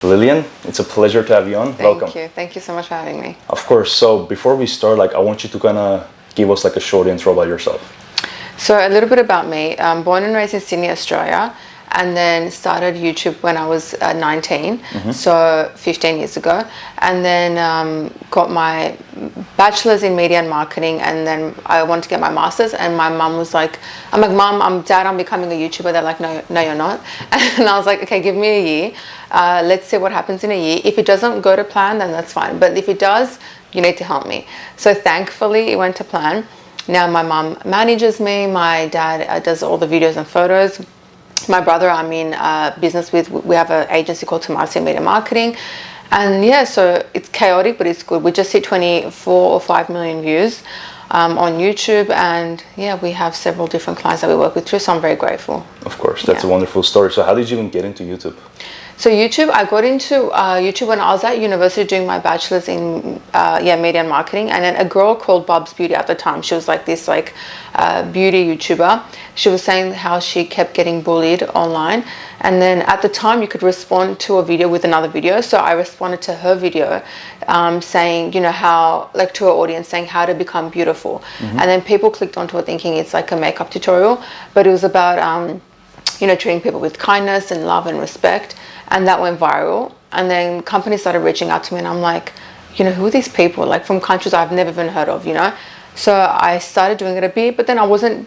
Lilian, it's a pleasure to have you on. Welcome. Thank you. Thank you so much for having me. Of course. So before we start, I want you to kind of give us a short intro about yourself. So a little bit about me. I'm born and raised in Sydney, Australia, and then started YouTube when I was 19, so 15 years ago, and then got my bachelor's in media and marketing, and then I wanted to get my master's, and my mum was like, I'm like, Mum, Dad, I'm becoming a YouTuber. They're like, no, you're not. And I was like, okay, give me a year. Let's see what happens in a year. If it doesn't go to plan, then that's fine. But if it does, you need to help me. So thankfully, it went to plan. Now my mum manages me. My dad does all the videos and photos. My brother, I'm in business with. We have an agency called Tahmasian Media Marketing. And yeah, so it's chaotic, but it's good. We just hit 24 or 5 million views on YouTube. And yeah, we have several different clients that we work with too. So I'm very grateful. Of course, that's a wonderful story. So how did you even get into YouTube? So YouTube, I got into YouTube when I was at university doing my bachelor's in media and marketing, and then a girl called Bob's Beauty at the time, she was like this beauty YouTuber. She was saying how she kept getting bullied online, and then at the time you could respond to a video with another video. So I responded to her video saying, how, to her audience, saying how to become beautiful. And then people clicked onto it thinking it's like a makeup tutorial, but it was about treating people with kindness and love and respect. And that went viral. And then companies started reaching out to me, and I'm like, who are these people? From countries I've never even heard of, So I started doing it a bit, but then I wasn't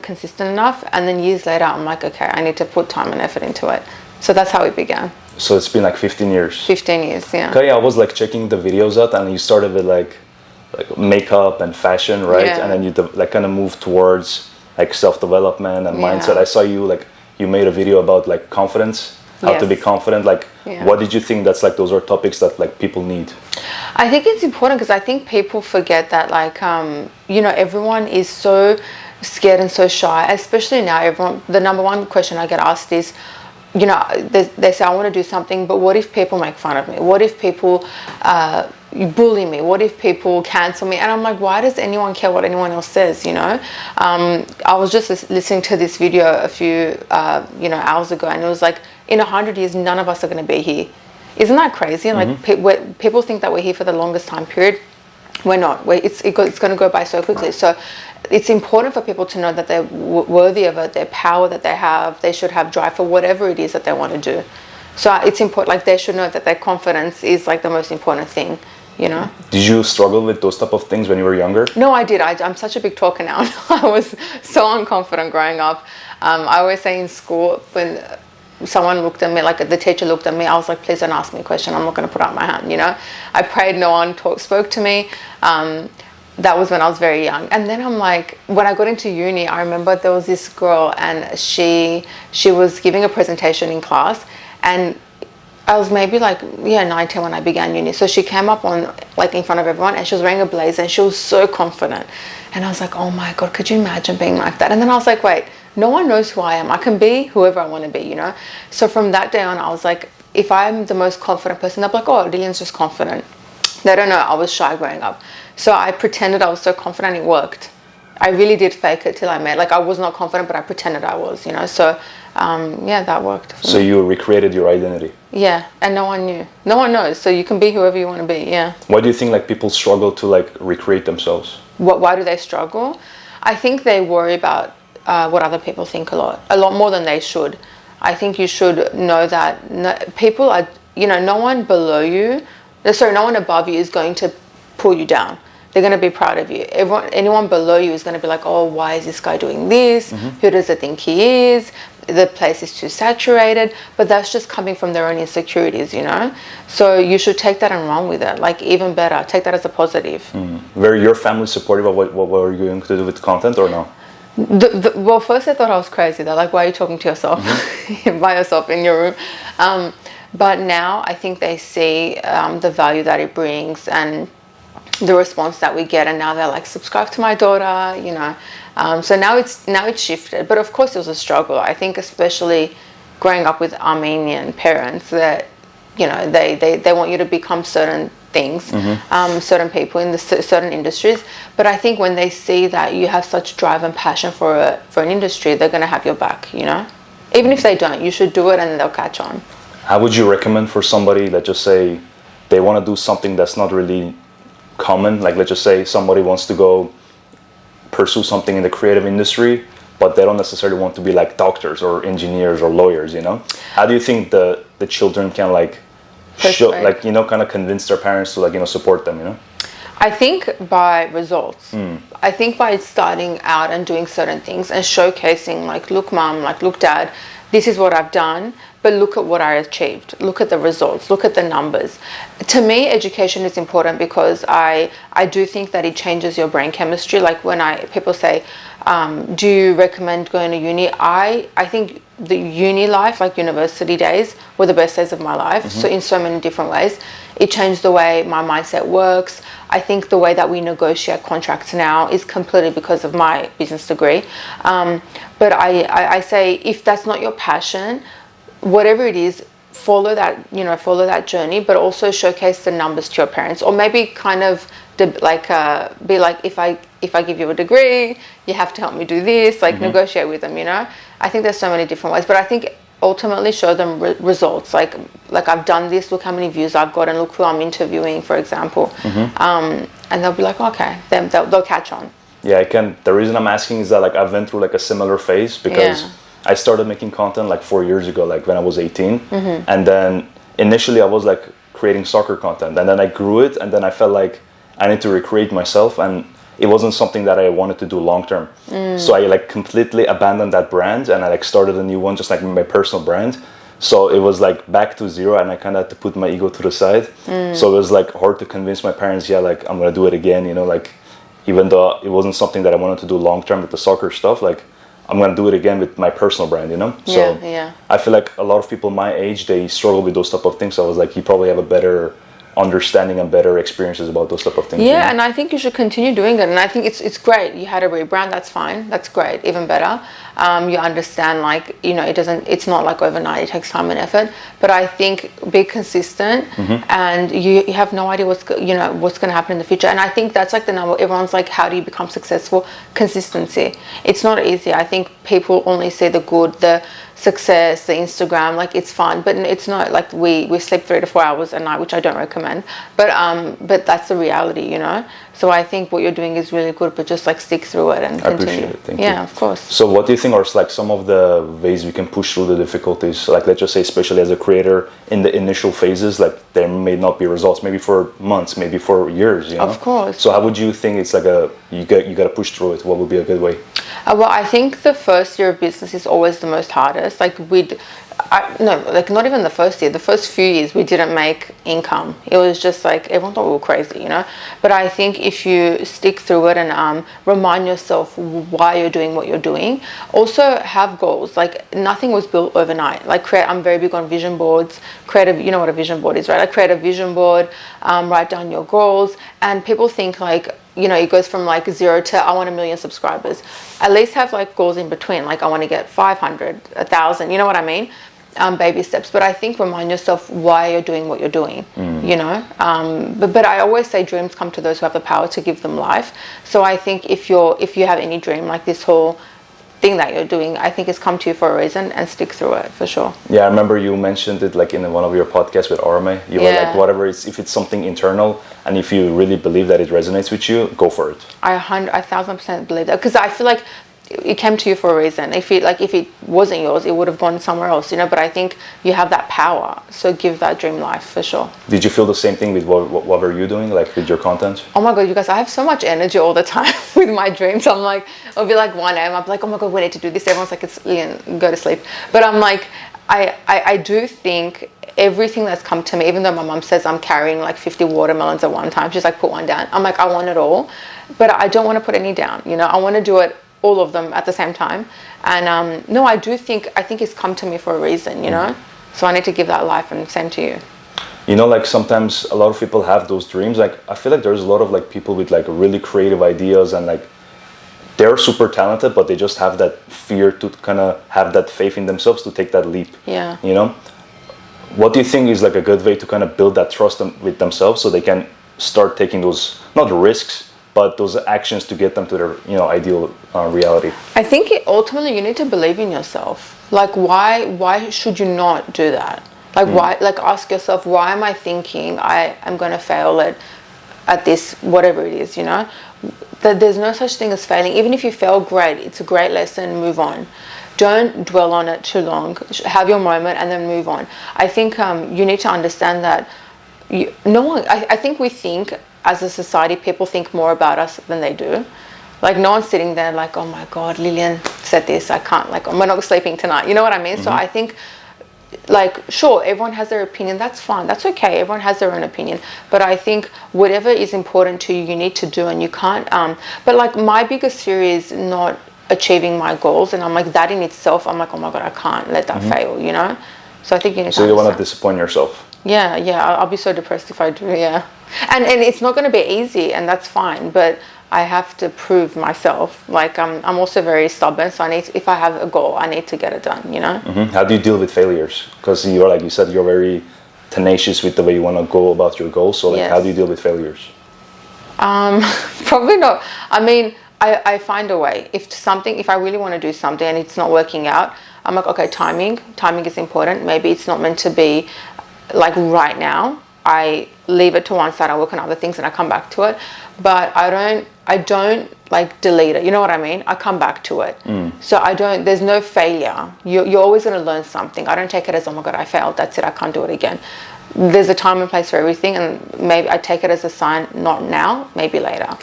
consistent enough. And then years later, I'm like, okay, I need to put time and effort into it. So that's how it began. So it's been 15 years. 15 years, yeah. Okay, I was checking the videos out, and you started with like makeup and fashion, right? Yeah. And then you kind of moved towards self-development and mindset. I saw you you made a video about confidence. How to be confident. What did you think those are topics that people need? I think it's important because I think people forget that everyone is so scared and so shy, especially now. The number one question I get asked is, they say, I want to do something, but what if people make fun of me? What if people bully me? What if people cancel me? And I'm like, why does anyone care what anyone else says? I was just listening to this video a few hours ago, and it was like, in 100 years, none of us are going to be here. Isn't that crazy? People think that we're here for the longest time period. We're not. It's going to go by so quickly. So it's important for people to know that they're worthy of it, their power that they have. They should have drive for whatever it is that they want to do. So it's important. They should know that their confidence is the most important thing. Did you struggle with those type of things when you were younger? No, I did. I'm such a big talker now. I was so unconfident growing up. I always say in school, when someone looked at me, the teacher looked at me, I was like, please don't ask me a question. I'm not going to put out my hand, I prayed no one spoke to me. That was when I was very young. And then I'm like, when I got into uni, I remember there was this girl, and she was giving a presentation in class, and I was maybe 19 when I began uni. So she came up on in front of everyone, and she was wearing a blazer, and she was so confident. And I was like, oh my God, could you imagine being like that? And then I was like, wait, no one knows who I am. I can be whoever I want to be, So from that day on, I was like, if I'm the most confident person, they'll be like, oh, Lilian's just confident. They don't know I was shy growing up. So I pretended I was so confident, it worked. I really did fake it till I made, I was not confident, but I pretended I was, So that worked. So you recreated your identity. Yeah, and no one knew. No one knows. So you can be whoever you want to be, yeah. Why do you think people struggle to recreate themselves? Why do they struggle? I think they worry about what other people think a lot more than they should. I think you should know that people are, no one below you, no one above you is going to pull you down. They're going to be proud of you. Anyone below you is going to be like, oh, why is this guy doing this? Who does it think he is? The place is too saturated. But that's just coming from their own insecurities, So you should take that and run with it. Even better, take that as a positive. Were your family supportive of what were you going to do with content or no? Well, first they thought I was crazy. They're like, why are you talking to yourself by yourself in your room? But now I think they see the value that it brings and the response that we get, and now they're like, subscribe to my daughter, so now it's shifted. But of course it was a struggle. I think especially growing up with Armenian parents, that they want you to become certain things, certain people in the certain industries. But I think when they see that you have such drive and passion for an industry, they're going to have your back, Even if they don't, you should do it and they'll catch on. How would you recommend for somebody, let's just say, they want to do something that's not really common? Like, let's just say somebody wants to go pursue something in the creative industry, but they don't necessarily want to be like doctors or engineers or lawyers, you know? How do you think the children can like show, like, you know, kind of convince their parents to like, you know, support them, you know? I think by results. I think by starting out and doing certain things and showcasing, like, look mom, like, look dad, this is what I've done, but look at what I achieved. Look at the results, look at the numbers. To me, education is important because I do think that it changes your brain chemistry. Like when people say, do you recommend going to uni? I think the uni life, like university days, were the best days of my life. So in so many different ways. It changed the way my mindset works. I think the way that we negotiate contracts now is completely because of my business degree. But I say, if that's not your passion, whatever it is, follow that journey, but also showcase the numbers to your parents, or maybe kind of be like, if I give you a degree, you have to help me do this, like negotiate with them, you know. I think there's so many different ways, but I think ultimately show them results, like I've done this, look how many views I've got, and look who I'm interviewing, for example. And they'll be like, okay, then they'll catch on. Yeah, the reason I'm asking is that like I went through like a similar phase, because I started making content like 4 years ago, like when I was 18. And then initially I was like creating soccer content, and then I grew it, and then I felt like I need to recreate myself, and it wasn't something that I wanted to do long term. So I like completely abandoned that brand, and I like started a new one, just like my personal brand. So it was like back to zero, and I kind of had to put my ego to the side. So it was like hard to convince my parents, like I'm gonna do it again, you know, like even though it wasn't something that I wanted to do long term with the soccer stuff, like I'm gonna do it again with my personal brand, you know. So I feel like a lot of people my age, they struggle with those type of things. So I was like, you probably have a better understanding and better experiences about those type of things. Yeah, you know? and I think you should continue doing it. And I think it's great. You had a rebrand, that's fine. That's great, even better. You understand, like, you know, it's not like overnight, it takes time and effort. But I think be consistent, and you have no idea what's going to happen in the future. And I think that's like the number. Everyone's like, how do you become successful? Consistency. It's not easy. I think people only see the good, the success, the Instagram, like it's fun, but it's not. Like we sleep 3 to 4 hours a night, which I don't recommend, but that's the reality, you know. So I think what you're doing is really good, but just like stick through it and continue. I appreciate it. Thank you. Yeah, of course. So what do you think are like some of the ways we can push through the difficulties? Like, let's just say, especially as a creator in the initial phases, like there may not be results, maybe for months, maybe for years, you know? Of course. So how would you think it's like you got to push through it? What would be a good way? Well, I think the first year of business is always the most hardest. Like not even the first year. The first few years we didn't make income. It was just like everyone thought we were crazy, you know. But I think if you stick through it and remind yourself why you're doing what you're doing, also have goals. Like nothing was built overnight. Like I'm very big on vision boards. You know what a vision board is, right? Like create a vision board, write down your goals, and people think like, you know, it goes from like 0 to I want 1 million subscribers. At least have like goals in between. Like I want to get 500, 1,000. You know what I mean? Baby steps. But I think remind yourself why you're doing what you're doing. You know. But I always say dreams come to those who have the power to give them life. So I think if you have any dream, like this whole thing that you're doing, I think it's come to you for a reason, and stick through it for sure. Yeah, I remember you mentioned it like in one of your podcasts with Arin. You were like, whatever if it's something internal, and if you really believe that it resonates with you, go for it. I 1,000% believe that, because I feel like it came to you for a reason. If it wasn't yours, it would have gone somewhere else, you know. But I think you have that power, so give that dream life for sure. Did you feel the same thing with what were you doing, like with your content? Oh my god, you guys, I have so much energy all the time with my dreams. I'm like, it'll be like 1 a.m. I'll be like, oh my god, we need to do this. Everyone's like, it's Lilian, go to sleep. But I'm like, I do think everything that's come to me, even though my mum says I'm carrying like 50 watermelons at one time, she's like, put one down. I'm like, I want it all, but I don't want to put any down, you know. I want to do it, all of them at the same time. And no, I think it's come to me for a reason, you know. So I need to give that life, and same to you. You know, like sometimes a lot of people have those dreams. Like I feel like there's a lot of like people with like really creative ideas, and like they're super talented, but they just have that fear to kind of have that faith in themselves to take that leap. Yeah. You know, what do you think is like a good way to kind of build that trust with themselves so they can start taking those, not risks, but those actions to get them to their, you know, ideal reality? I think ultimately you need to believe in yourself. Like why should you not do that? Like why? Like ask yourself, why am I thinking I am going to fail at this, whatever it is, you know? That there's no such thing as failing. Even if you fail, great. It's a great lesson. Move on. Don't dwell on it too long. Have your moment and then move on. I think you need to understand that I think we think as a society, people think more about us than they do. Like no one's sitting there like, oh my God, Lilian said this, I can't, like, we're not sleeping tonight. You know what I mean? So I think, like, sure, everyone has their opinion. That's fine. That's okay. Everyone has their own opinion. But I think whatever is important to you, you need to do, and you can't. But like my biggest fear is not achieving my goals, and I'm like, that in itself, I'm like, oh my God, I can't let that fail, you know? So I think you need to. So you don't want to disappoint yourself. Yeah, I'll be so depressed if I do, yeah. And it's not going to be easy, and that's fine, but I have to prove myself. Like I'm also very stubborn, so if I have a goal, I need to get it done, you know? How do you deal with failures? Because you're, like you said, you're very tenacious with the way you want to go about your goals. So like, how do you deal with failures? Probably not. I mean, I find a way. If I really want to do something and it's not working out, I'm like, okay, timing is important. Maybe it's not meant to be like right now. I leave it to one side, I work on other things and I come back to it. But I don't like delete it. You know what I mean? I come back to it. So there's no failure. You're always going to learn something. I don't take it as, oh my God, I failed. That's it. I can't do it again. There's a time and place for everything. And maybe I take it as a sign, not now, maybe later.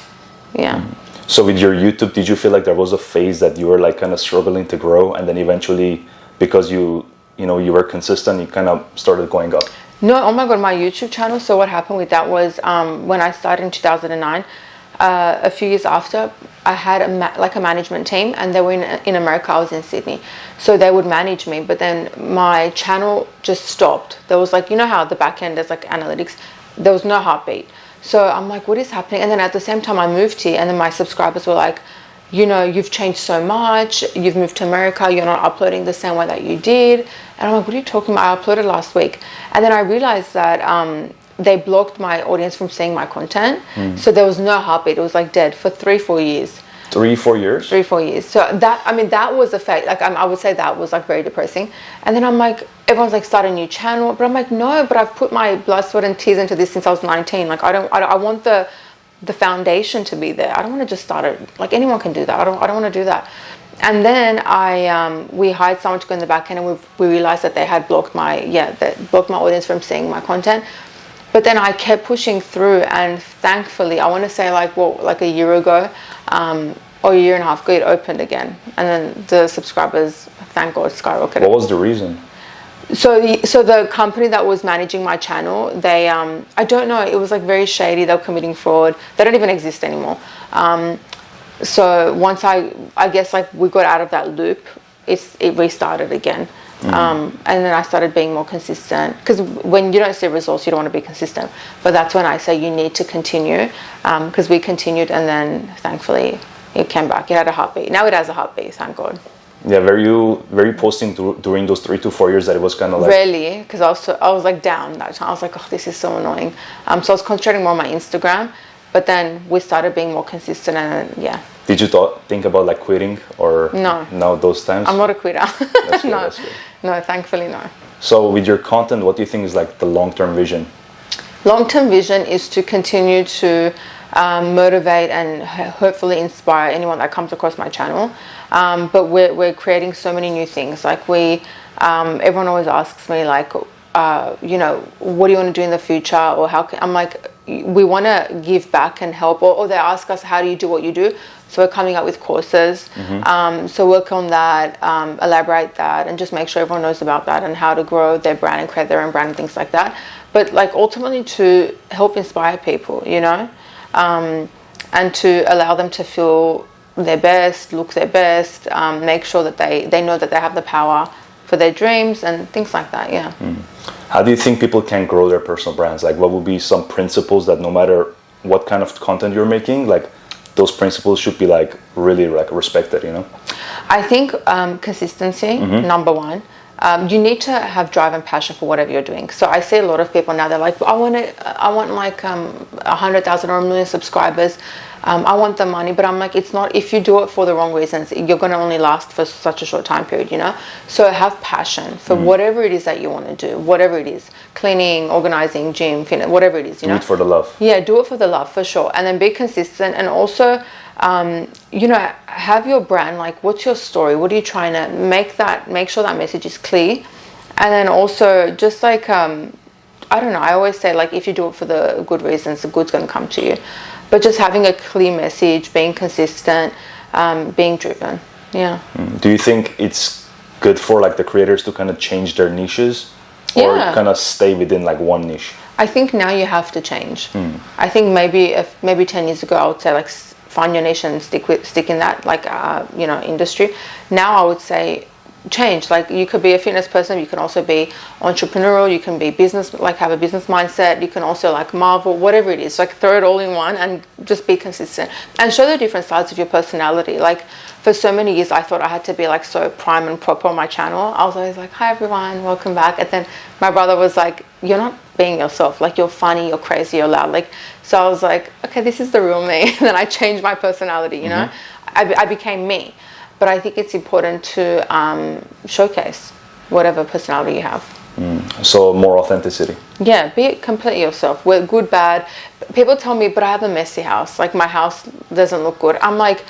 Yeah. So with your YouTube, did you feel like there was a phase that you were like kind of struggling to grow, and then eventually, because you were consistent, you kind of started going up? No, oh my God, my YouTube channel. So what happened with that was when I started in 2009, a few years after, I had a management team, and they were in America. I was in Sydney. So they would manage me, but then my channel just stopped. There was like, you know how at the back end there's like analytics, there was no heartbeat. So I'm like, what is happening? And then at the same time I moved here, and then my subscribers were like, you know, you've changed so much, you've moved to America, you're not uploading the same way that you did. And I'm like, what are you talking about? I uploaded last week. And then I realized that they blocked my audience from seeing my content. So there was no heartbeat. It was like dead for 3-4 years. 3-4 years? 3-4 years. So that was a fact. Like I would say that was like very depressing. And then I'm like, everyone's like, start a new channel. But I'm like, no, but I've put my blood, sweat and tears into this since I was 19. Like I want the foundation to be there. I don't want to just start it. Like anyone can do that. I don't want to do that. And then we hired someone to go in the back end, and we realized that they had blocked my audience from seeing my content. But then I kept pushing through, and thankfully, I want to say like a year ago, or a year and a half ago, it opened again. And then the subscribers, thank God, skyrocketed. What was the reason? So the company that was managing my channel, they I don't know, it was like very shady. They were committing fraud. They don't even exist anymore. So once I guess like we got out of that loop, it restarted again. And then I started being more consistent, because when you don't see results, you don't want to be consistent. But that's when I say you need to continue, because we continued, and then thankfully it came back. It had a heartbeat. Now it has a heartbeat, thank God. Yeah, were you posting during those 3 to 4 years that it was kind of like... Really, because I was like down that time. I was like, oh, this is so annoying. So I was concentrating more on my Instagram, but then we started being more consistent, and yeah. Did you think about like quitting, or no those times? I'm not a quitter. That's good, that's good. No, thankfully no. So with your content, what do you think is like the long-term vision? Long-term vision is to continue to motivate and hopefully inspire anyone that comes across my channel. But we're creating so many new things. Like everyone always asks me like, you know, what do you want to do in the future, or I'm like, we want to give back and help, or they ask us, how do you do what you do? So we're coming up with courses. So work on that, elaborate that, and just make sure everyone knows about that and how to grow their brand and create their own brand and things like that. But like ultimately to help inspire people, you know, and to allow them to feel their best, look their best, make sure that they know that they have the power for their dreams and things like that, yeah. How do you think people can grow their personal brands? Like what would be some principles that no matter what kind of content you're making, like those principles should be like really like respected, you know? I think consistency, number one. You need to have drive and passion for whatever you're doing. So I see a lot of people now, they're like, I want like 100,000 or 1 million subscribers. I want the money, but I'm like, it's not, if you do it for the wrong reasons, you're going to only last for such a short time period, you know? So have passion for whatever it is that you want to do, whatever it is, cleaning, organizing, gym, fitness, whatever it is, you know? Do it for the love. Yeah, do it for the love, for sure. And then be consistent, and also, you know, have your brand, like, what's your story? What are you trying to make sure that message is clear. And then also just like, I don't know, I always say, like, if you do it for the good reasons, the good's going to come to you. But just having a clear message, being consistent, being driven. Yeah. Do you think it's good for like the creators to kind of change their niches, or kind of stay within like one niche? I think now you have to change. I think maybe 10 years ago I would say, like, find your niche and stick in that, like, you know, industry. Now I would say change. Like, you could be a fitness person, you can also be entrepreneurial, you can be business, like have a business mindset, you can also like Marvel, whatever it is, like throw it all in one and just be consistent and show the different sides of your personality. Like, for so many years I thought I had to be like so prime and proper on my channel. I was always like, hi everyone, welcome back. And then my brother was like, you're not being yourself, like, you're funny, you're crazy, you're loud. Like, so I was like, okay, this is the real me. And then I changed my personality, you know. I became me. But I think it's important to showcase whatever personality you have. So more authenticity. Yeah, be completely yourself. We're good, bad. People tell me, but I have a messy house. Like, my house doesn't look good. I'm like,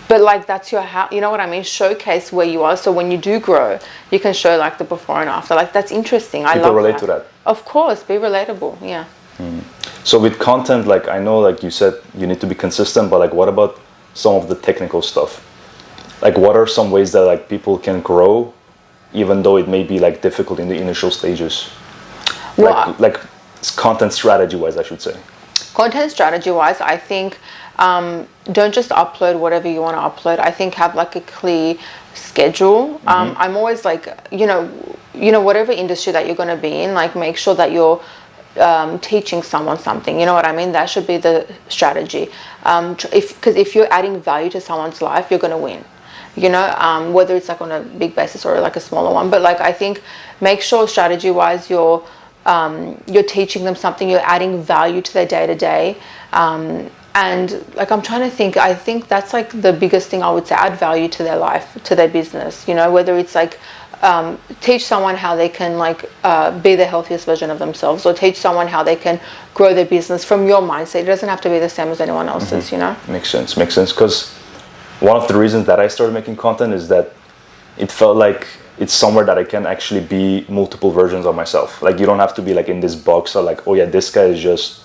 but like, that's your house. You know what I mean? Showcase where you are. So when you do grow, you can show like the before and after. Like, that's interesting. I love that. People relate to that. Of course, be relatable. Yeah. So with content, like, I know, like you said, you need to be consistent, but like, what about some of the technical stuff? Like, what are some ways that like people can grow, even though it may be like difficult in the initial stages? Well, like content strategy wise, I should say. Content strategy wise, I think don't just upload whatever you want to upload. I think have like a clear schedule. I'm always like, you know, whatever industry that you're going to be in, like, make sure that you're teaching someone something. You know what I mean? That should be the strategy. Because if you're adding value to someone's life, you're going to win. You know, whether it's like on a big basis or like a smaller one. But like, I think make sure strategy wise you're teaching them something, you're adding value to their day to day. And like, I'm trying to think, I think that's like the biggest thing I would say, add value to their life, to their business, you know, whether it's like teach someone how they can like be the healthiest version of themselves, or teach someone how they can grow their business from your mindset. It doesn't have to be the same as anyone else's, you know? Makes sense. Because one of the reasons that I started making content is that it felt like it's somewhere that I can actually be multiple versions of myself. Like, you don't have to be like in this box or like, oh yeah, this guy is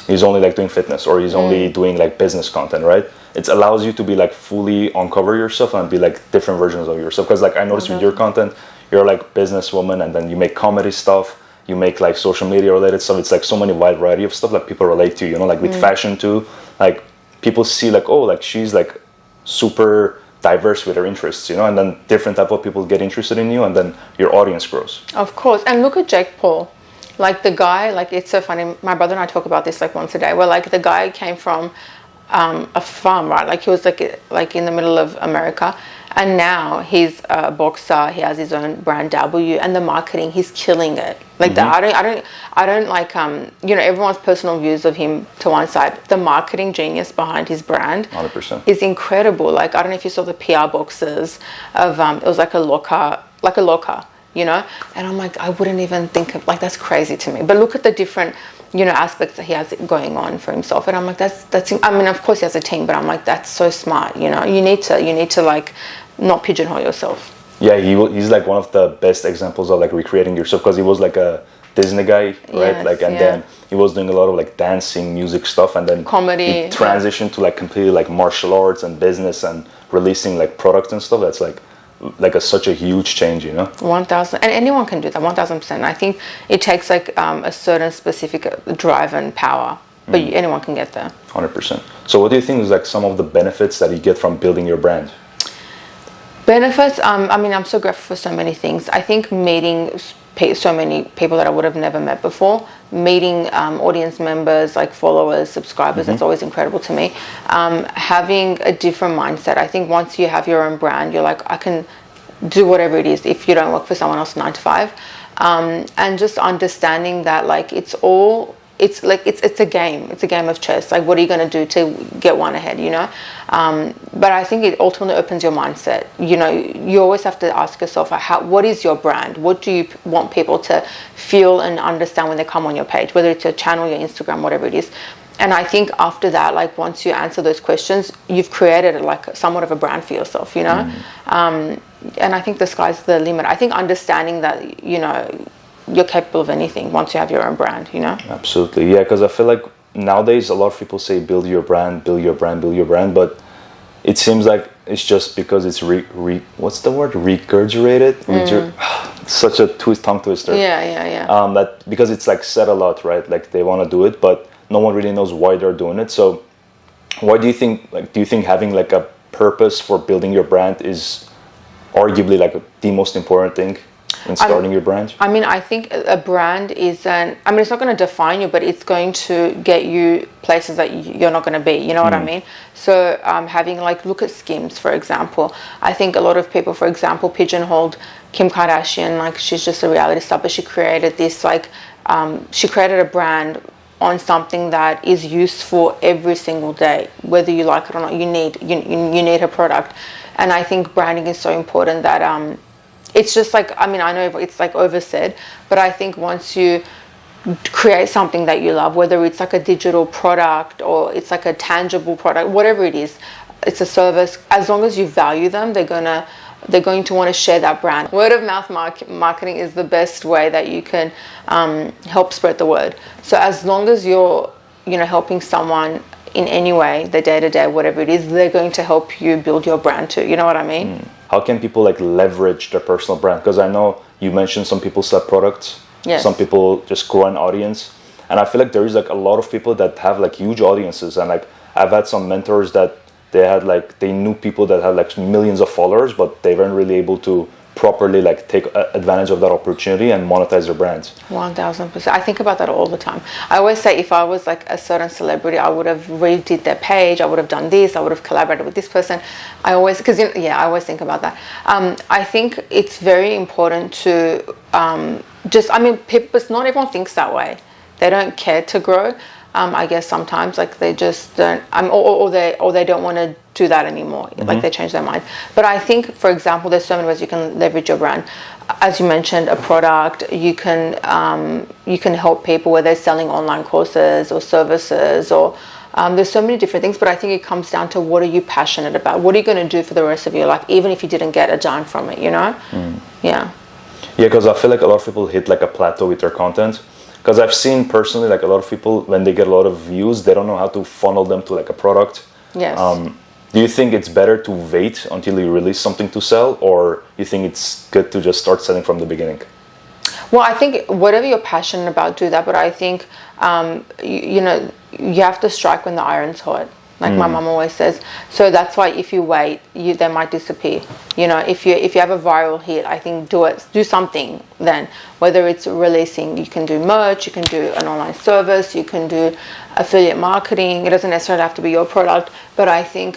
he's only like doing fitness, or he's only doing like business content, right? It allows you to be like fully uncover yourself and be like different versions of yourself. Because like, I noticed with your content, you're like businesswoman, and then you make comedy stuff, you make like social media related stuff. It's like so many wide variety of stuff that people relate to, you know, like with fashion too. Like, people see like, oh, like she's like super diverse with her interests, you know, and then different type of people get interested in you, and then your audience grows. Of course. And look at Jake Paul. Like, the guy, like, it's so funny, my brother and I talk about this like once a day, where like the guy came from a farm, right? Like, he was like in the middle of America, and now he's a boxer, he has his own brand W, and the marketing, he's killing it. Like, I don't like you know, everyone's personal views of him to one side. The marketing genius behind his brand 100% is incredible. Like, I don't know if you saw the PR boxes of it was like a locker, you know, and I'm like, I wouldn't even think of, like, that's crazy to me. But look at the different, you know, aspects that he has going on for himself, and I'm like, that's I mean, of course he has a team, but I'm like, that's so smart, you know. You need to like not pigeonhole yourself. Yeah, he's like one of the best examples of like recreating yourself, because he was like a Disney guy, right? Yes, like, and then he was doing a lot of like dancing, music stuff, and then comedy. He transitioned to like completely like martial arts and business and releasing like products and stuff. That's like such a huge change, you know. 1,000, and anyone can do that. 1,000%. I think it takes like a certain specific drive and power, but anyone can get there. 100%. So, what do you think is like some of the benefits that you get from building your brand? Benefits. I mean, I'm so grateful for so many things. I think meeting so many people that I would have never met before, meeting audience members, like followers, subscribers, that's always incredible to me. Having a different mindset. I think once you have your own brand, you're like, I can do whatever it is if you don't work for someone else 9 to 5. And just understanding that like it's all it's like it's a game. It's a game of chess. Like, what are you going to do to get one ahead? You know, but I think it ultimately opens your mindset. You know, you always have to ask yourself, what is your brand? What do you want people to feel and understand when they come on your page, whether it's your channel, your Instagram, whatever it is. And I think after that, like once you answer those questions, you've created like somewhat of a brand for yourself. You know, and I think the sky's the limit. I think understanding that, you know, you're capable of anything once you have your own brand, you know? Absolutely, yeah, because I feel like nowadays a lot of people say build your brand, build your brand, build your brand, but it seems like it's just because it's what's the word? Regurgitated? Such a tongue twister. Yeah. That because it's like said a lot, right? Like they want to do it, but no one really knows why they're doing it. So why do you think, like, do you think having like a purpose for building your brand is arguably like the most important thing in starting your brand? I mean, I think a brand it's not going to define you, but it's going to get you places that you're not going to be. You know what I mean? So having like, look at Skims, for example. I think a lot of people, for example, pigeonholed Kim Kardashian, like she's just a reality star, but she created this like, she created a brand on something that is useful every single day, whether you like it or not. You need her product. And I think branding is so important that it's just like, I mean, I know it's like oversaid, but I think once you create something that you love, whether it's like a digital product or it's like a tangible product, whatever it is, it's a service, as long as you value them, they're going to want to share that brand. Word of mouth marketing is the best way that you can help spread the word. So as long as you're, you know, helping someone in any way, the day-to-day, whatever it is, they're going to help you build your brand too. You know what I mean? How can people like leverage their personal brand? Because I know you mentioned some people sell products, some people just grow an audience, and I feel like there is like a lot of people that have like huge audiences, and like I've had some mentors that they knew people that had like millions of followers, but they weren't really able to properly like take advantage of that opportunity and monetize their brands. 1000%. I think about that all the time. I always say if I was like a certain celebrity, I would have redid their page, I would have done this, I would have collaborated with this person. I always think about that. I think it's very important to people, not everyone thinks that way. They don't care to grow. I guess sometimes like they just don't, or they don't want to do that anymore. Like they change their mind. But I think, for example, there's so many ways you can leverage your brand. As you mentioned, a product, you can help people where they're selling online courses or services, or there's so many different things. But I think it comes down to, what are you passionate about? What are you going to do for the rest of your life, even if you didn't get a dime from it, you know? Yeah, because I feel like a lot of people hit like a plateau with their content. Because I've seen personally, like a lot of people, when they get a lot of views, they don't know how to funnel them to like a product. Yes. Do you think it's better to wait until you release something to sell, or you think it's good to just start selling from the beginning? Well, I think whatever you're passionate about, do that. But I think, you have to strike when the iron's hot. Like my mum always says. So that's why if you wait, they might disappear. You know, if you have a viral hit, I think do something then. Whether it's releasing, you can do merch, you can do an online service, you can do affiliate marketing. It doesn't necessarily have to be your product, but I think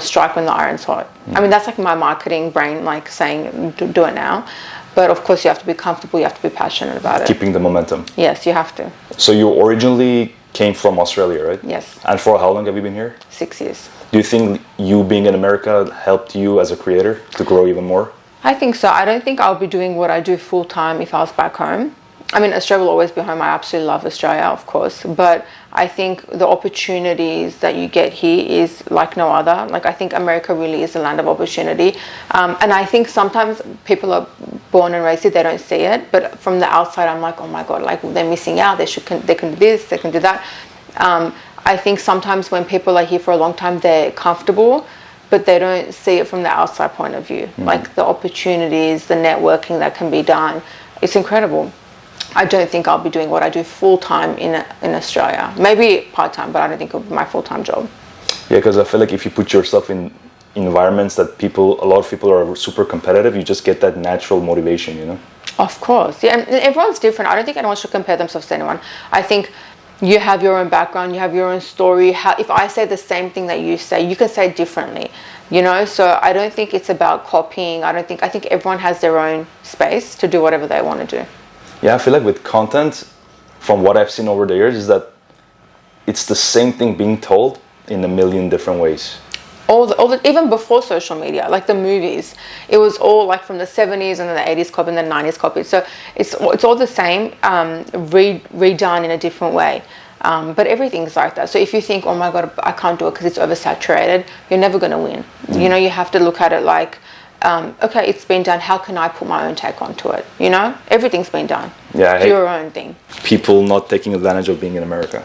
strike when the iron's hot. I mean, that's like my marketing brain, like saying do it now. But of course, you have to be comfortable. You have to be passionate about it. Keeping the momentum. Yes, you have to. So you originally came from Australia, right? Yes. And for how long have you been here? 6 years. Do you think you being in America helped you as a creator to grow even more? I think so. I don't think I'll be doing what I do full time if I was back home. I mean, Australia will always be home. I absolutely love Australia, of course. But I think the opportunities that you get here is like no other. Like, I think America really is a land of opportunity. And I think sometimes people are born and raised here, they don't see it. But from the outside, I'm like, oh my God, like they're missing out. They can do this, they can do that. I think sometimes when people are here for a long time, they're comfortable, but they don't see it from the outside point of view. Like the opportunities, the networking that can be done. It's incredible. I don't think I'll be doing what I do full-time in Australia. Maybe part-time, but I don't think it'll be my full-time job. Yeah, because I feel like if you put yourself in environments that a lot of people are super competitive, you just get that natural motivation, you know? Of course. Yeah, and everyone's different. I don't think anyone should compare themselves to anyone. I think you have your own background, you have your own story. If I say the same thing that you say, you can say it differently, you know? So I don't think it's about copying. I think everyone has their own space to do whatever they want to do. Yeah, I feel like with content, from what I've seen over the years is that it's the same thing being told in a million different ways. Even before social media, like the movies, it was all like from the 70s and then the 80s copy and the 90s copy. So it's all the same, redone in a different way. But everything's like that. So if you think, oh my God, I can't do it because it's oversaturated, you're never going to win. You know, you have to look at it like, okay, it's been done. How can I put my own take onto it? You know, everything's been done. Yeah, Do your own thing. People not taking advantage of being in America.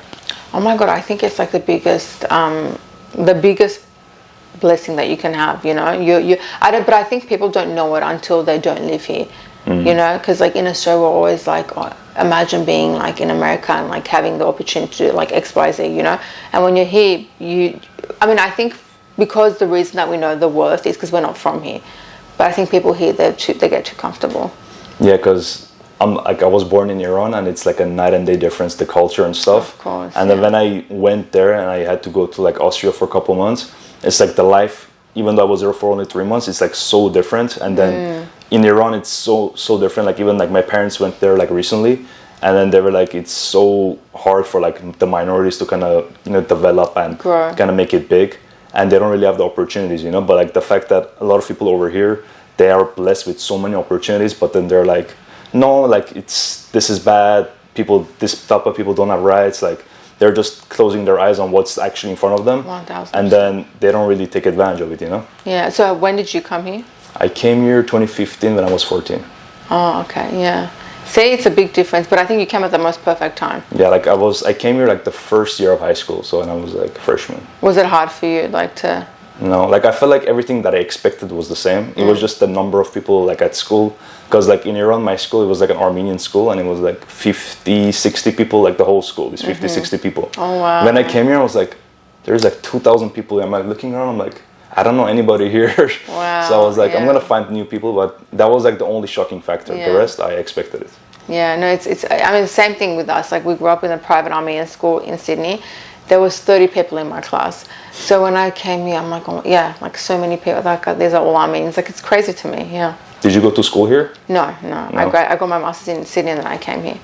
Oh my God, I think it's like the biggest blessing that you can have. You know, but I think people don't know it until they don't live here. You know, because like in Australia, we're always like, oh, imagine being like in America and like having the opportunity to do like X, Y, Z. You know, and when you're here, I think because the reason that we know the worth is because we're not from here. But I think people here, they get too comfortable. Yeah, because I was born in Iran, and it's like a night and day difference, the culture and stuff. Of course. And then when I went there and I had to go to like Austria for a couple months, it's like the life, even though I was there for only 3 months, it's like so different. And then in Iran, it's so different. Like even like my parents went there like recently, and then they were like, it's so hard for like the minorities to kind of, you know, develop and kind of make it big. And they don't really have the opportunities, you know. But like the fact that a lot of people over here, they are blessed with so many opportunities, but then they're like, no, like this is bad. This type of people don't have rights. Like they're just closing their eyes on what's actually in front of them. 1000%. And then they don't really take advantage of it, you know. Yeah. So when did you come here? I came here 2015 when I was 14. Oh, okay, yeah. See, it's a big difference, but I think you came at the most perfect time. Yeah, like I came here like the first year of high school, so when I was like a freshman. Was it hard for you, like to? No, like I felt like everything that I expected was the same. It was just the number of people like at school, because like in Iran, my school, it was like an Armenian school, and it was like 50, 60 people, like the whole school is 50, 60 people. Oh wow. When I came here, I was like, there's like 2,000 people. I'm like looking around, I'm like, I don't know anybody here. Wow. So I was like, I'm gonna find new people, but that was like the only shocking factor. Yeah. The rest, I expected it. Yeah, no, it's. I mean, the same thing with us. Like we grew up in a private Armenian school in Sydney. There was 30 people in my class. So when I came here, I'm like, oh, yeah, like so many people. Like these are all Armenians. Like it's crazy to me. Yeah. Did you go to school here? No. I got my master's in Sydney, and then I came here.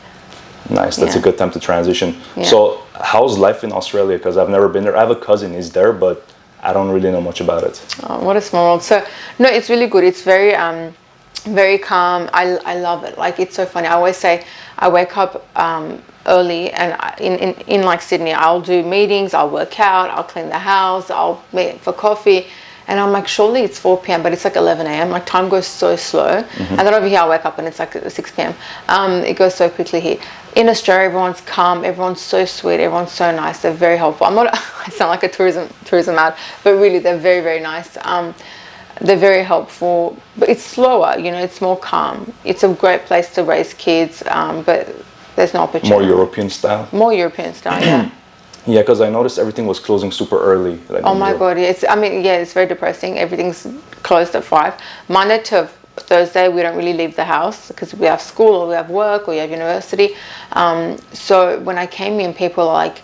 Nice. That's a good time to transition. Yeah. So how's life in Australia? Because I've never been there. I have a cousin. He's there, but I don't really know much about it. Oh, what a small world. So no, it's really good. It's very very calm. I love it. Like it's so funny. I always say I wake up early, and in like Sydney, I'll do meetings, I'll work out, I'll clean the house, I'll meet for coffee, and I'm like, surely it's 4 p.m, but it's like 11 a.m. Like time goes so slow. And then over here I wake up and it's like 6 p.m. It goes so quickly here. In Australia, everyone's calm, everyone's so sweet, everyone's so nice, they're very helpful. I sound like a tourism ad, but really they're very, very nice. They're very helpful, but it's slower, you know, it's more calm. It's a great place to raise kids, but there's no opportunity. More European style? More European style, yeah. Yeah, because I noticed everything was closing super early. Like oh my God, yeah. It's very depressing. Everything's closed at 5. Monday to Thursday, we don't really leave the house because we have school or we have work or we have university. So when I came in, people are like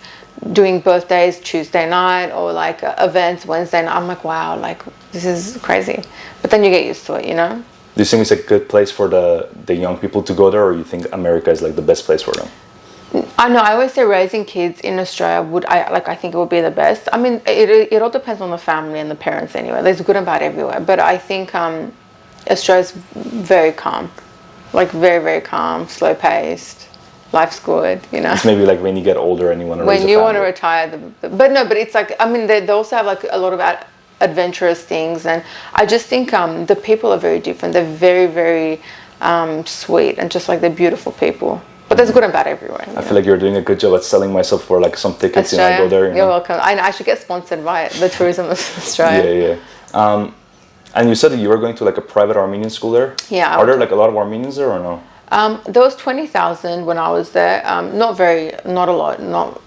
doing birthdays Tuesday night or like events Wednesday night. I'm like, wow, like this is crazy. But then you get used to it, you know? Do you think it's a good place for the young people to go there, or you think America is like the best place for them? I know. I always say raising kids in Australia I think it would be the best. I mean, it all depends on the family and the parents anyway. There's good and bad everywhere. But I think Australia's very calm, like very, very calm, slow paced. Life's good, you know. It's maybe like when you get older and you want to raise a family. When you want to retire, but it's like, I mean, they also have like a lot of adventurous things, and I just think the people are very different. They're very, very sweet, and just like they're beautiful people. But there's good and bad everywhere. I feel like you're doing a good job at selling myself for like some tickets. Australia, I go there. You're welcome. I should get sponsored by the tourism of Australia. Yeah. And you said that you were going to like a private Armenian school there. Yeah. Are there like a lot of Armenians there or no? There was 20,000 when I was there. Not a lot, not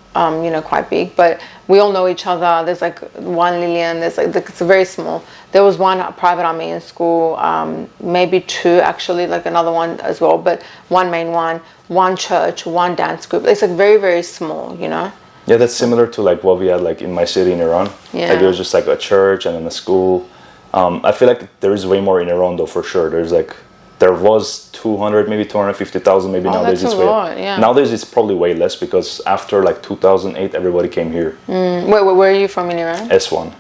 quite big, but we all know each other. There's like one Lilian. There's like it's very small. There was one private Armenian school, maybe 2 actually, like another one as well, but one main one church, one dance group. It's like very, very small, you know. Yeah, that's similar to like what we had like in my city in Iran. Yeah. Like it was just like a church and then a school. I feel like there is way more in Iran though, for sure. There's like there was 200, maybe 250,000, maybe nowadays that's it's a lot, yeah. Nowadays it's probably way less because after like 2008, everybody came here. Where are you from in Iran? S1.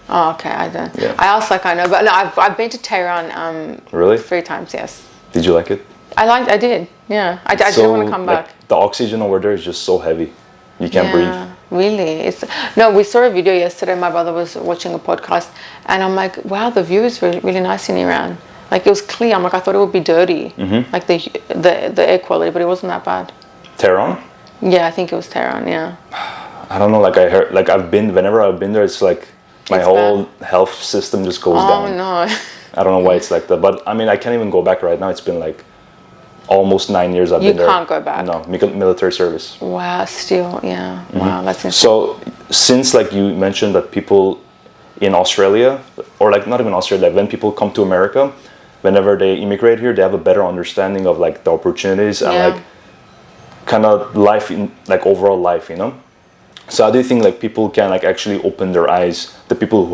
Oh, okay, I don't. Yeah. I asked like I know, but no, I've been to Tehran. Really? 3 times, yes. Did you like it? I did, yeah. I didn't want to come back. The oxygen over there is just so heavy. You can't breathe. Really? We saw a video yesterday. My brother was watching a podcast, and I'm like, wow, the view is really, really nice in Iran. Like, it was clear. I'm like, I thought it would be dirty, like the air quality, but it wasn't that bad. Tehran? Yeah, I think it was Tehran. Yeah. I don't know. Like I heard, like whenever I've been there, it's like my whole health system just goes down. Oh no. I don't know why it's like that, but I mean, I can't even go back right now. It's been like almost 9 years I've been there. You can't go back. No, military service. Wow, still, yeah. Wow, that's insane. So, since like you mentioned that people in Australia, or like not even Australia, when people come to America, whenever they immigrate here, they have a better understanding of like the opportunities and like kind of life in like overall life, you know. So how do you think like people can like actually open their eyes, the people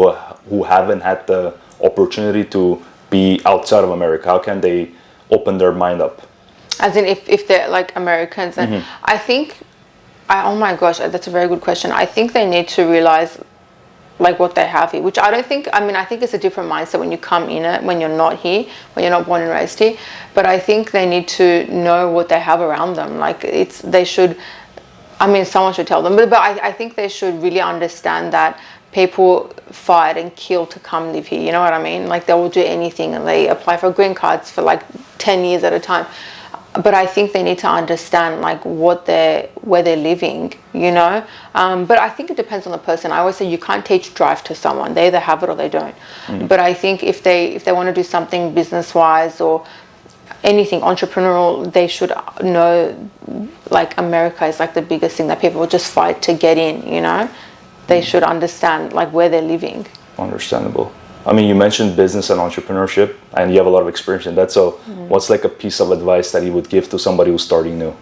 who haven't had the opportunity to be outside of America, how can they open their mind up? As in if they're like Americans, and I think, oh my gosh, that's a very good question. I think they need to realize like what they have here, which I don't think, I think it's a different mindset when you come in it, when you're not here, when you're not born and raised here. But I think they need to know what they have around them. Like they should, someone should tell them, but I think they should really understand that people fight and kill to come live here, you know what I mean? Like they will do anything, and they apply for green cards for like 10 years at a time. But I think they need to understand like where they're living, you know. But I think it depends on the person. I always say you can't teach drive to someone. They either have it or they don't. But I think if they want to do something business-wise or anything entrepreneurial, they should know like America is like the biggest thing that people will just fight to get in, you know. They should understand like where they're living. Understandable. I mean, you mentioned business and entrepreneurship, and you have a lot of experience in that. So, what's like a piece of advice that you would give to somebody who's starting new?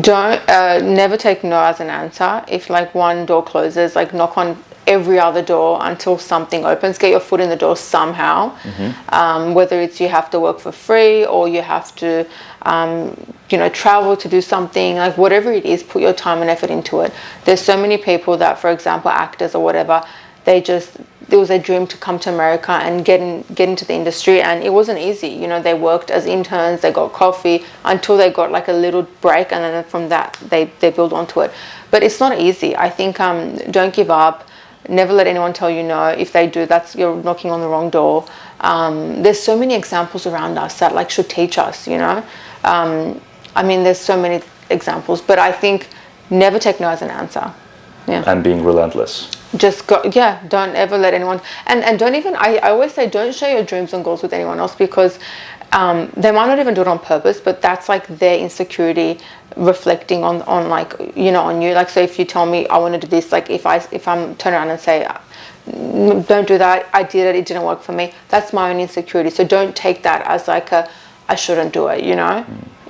Don't never take no as an answer. If like one door closes, like knock on every other door until something opens. Get your foot in the door somehow. Whether it's you have to work for free or you have to, travel to do something, like whatever it is, put your time and effort into it. There's so many people that, for example, actors or whatever, it was a dream to come to America and get into the industry, and it wasn't easy. You know, they worked as interns, they got coffee until they got like a little break, and then from that they build onto it. But it's not easy. I think don't give up. Never let anyone tell you no. If they do, you're knocking on the wrong door. There's so many examples around us that like should teach us, you know. There's so many examples, but I think never take no as an answer. Yeah. And being relentless. Just go, don't ever let anyone, and don't even, I always say don't share your dreams and goals with anyone else, because they might not even do it on purpose, but that's like their insecurity reflecting on like, you know, on you. Like, so if you tell me I want to do this, like if I'm turn around and say don't do that, I did it didn't work for me, that's my own insecurity. So don't take that as like I shouldn't do it, you know.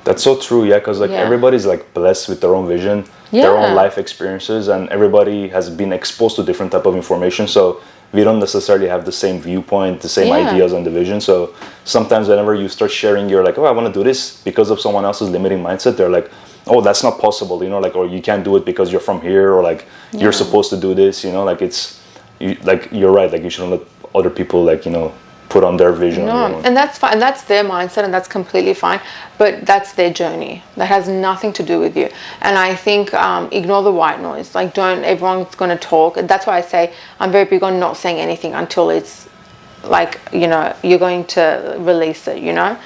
That's so true, because like everybody's like blessed with their own vision, their own life experiences, and everybody has been exposed to different type of information. So we don't necessarily have the same viewpoint, the same ideas and the vision. So sometimes whenever you start sharing, you're like, oh, I want to do this, because of someone else's limiting mindset, they're like, oh, that's not possible, you know, like, or you can't do it because you're from here, or like you're supposed to do this, you know, like you're right, like you shouldn't let other people like, you know, put on their vision. No, and that's fine. That's their mindset, and that's completely fine. But that's their journey. That has nothing to do with you. And I think ignore the white noise. Like, everyone's going to talk. And that's why I say I'm very big on not saying anything until it's like, you know, you're going to release it, you know.